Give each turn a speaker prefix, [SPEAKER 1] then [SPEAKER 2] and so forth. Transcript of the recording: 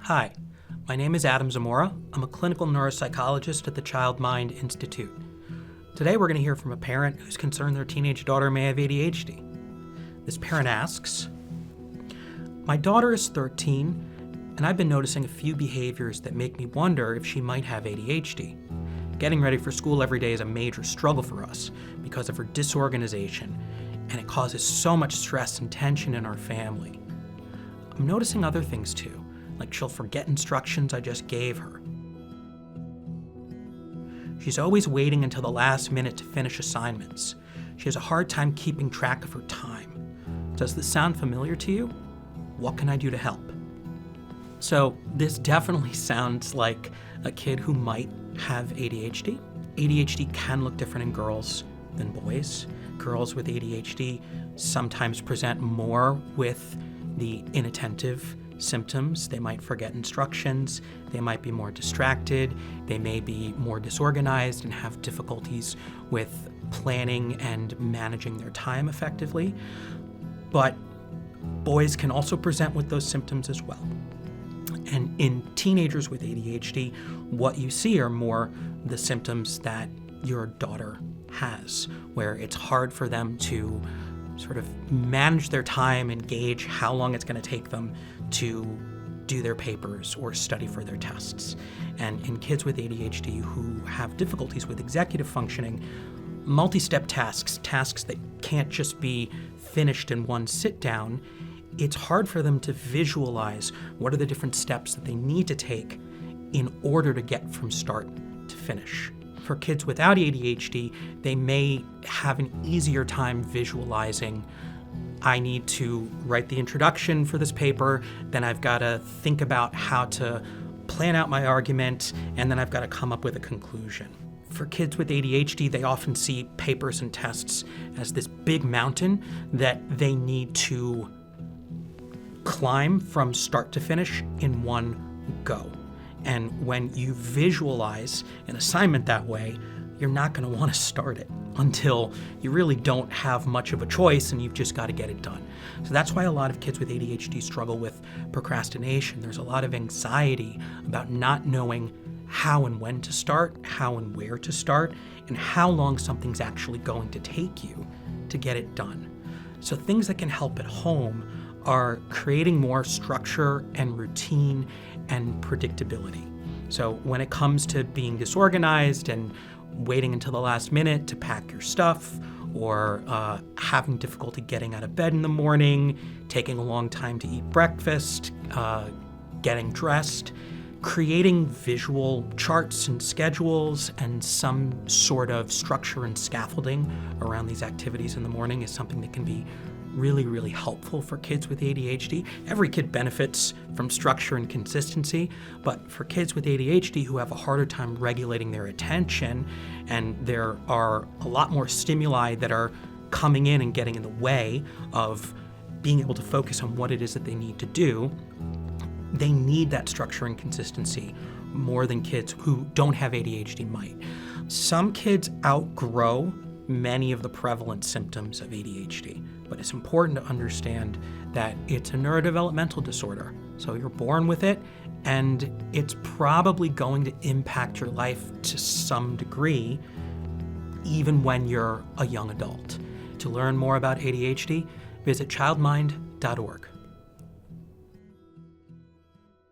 [SPEAKER 1] Hi, my name is Adam Zamora. I'm a clinical neuropsychologist at the Child Mind Institute. Today we're going to hear from a parent who's concerned their teenage daughter may have ADHD. This parent asks, "My daughter is 13, and I've been noticing a few behaviors that make me wonder if she might have ADHD. Getting ready for school every day is a major struggle for us because of her disorganization, and it causes so much stress and tension in our family. I'm noticing other things too, like she'll forget instructions I just gave her. She's always waiting until the last minute to finish assignments. She has a hard time keeping track of her time. Does this sound familiar to you? What can I do to help?" So this definitely sounds like a kid who might have ADHD. ADHD can look different in girls than boys. Girls with ADHD sometimes present more with the inattentive symptoms. They might forget instructions, they might be more distracted, they may be more disorganized and have difficulties with planning and managing their time effectively. But boys can also present with those symptoms as well. And in teenagers with ADHD, what you see are more the symptoms that your daughter has, where it's hard for them to sort of manage their time and gauge how long it's going to take them to do their papers or study for their tests. And in kids with ADHD who have difficulties with executive functioning, multi-step tasks that can't just be finished in one sit down, it's hard for them to visualize what are the different steps that they need to take in order to get from start to finish. For kids without ADHD, they may have an easier time visualizing, I need to write the introduction for this paper, then I've got to think about how to plan out my argument, and then I've got to come up with a conclusion. For kids with ADHD, they often see papers and tests as this big mountain that they need to climb from start to finish in one go. And when you visualize an assignment that way, you're not going to want to start it until you really don't have much of a choice and you've just got to get it done. So that's why a lot of kids with ADHD struggle with procrastination. There's a lot of anxiety about not knowing how and when to start, how and where to start, and how long something's actually going to take you to get it done. So things that can help at home are creating more structure and routine and predictability. So when it comes to being disorganized and waiting until the last minute to pack your stuff, or having difficulty getting out of bed in the morning, taking a long time to eat breakfast, getting dressed, creating visual charts and schedules and some sort of structure and scaffolding around these activities in the morning is something that can be really, really helpful for kids with ADHD. Every kid benefits from structure and consistency, but for kids with ADHD who have a harder time regulating their attention, and there are a lot more stimuli that are coming in and getting in the way of being able to focus on what it is that they need to do, they need that structure and consistency more than kids who don't have ADHD might. Some kids outgrow many of the prevalent symptoms of ADHD, but it's important to understand that it's a neurodevelopmental disorder. So you're born with it, and it's probably going to impact your life to some degree, even when you're a young adult. To learn more about ADHD, visit childmind.org.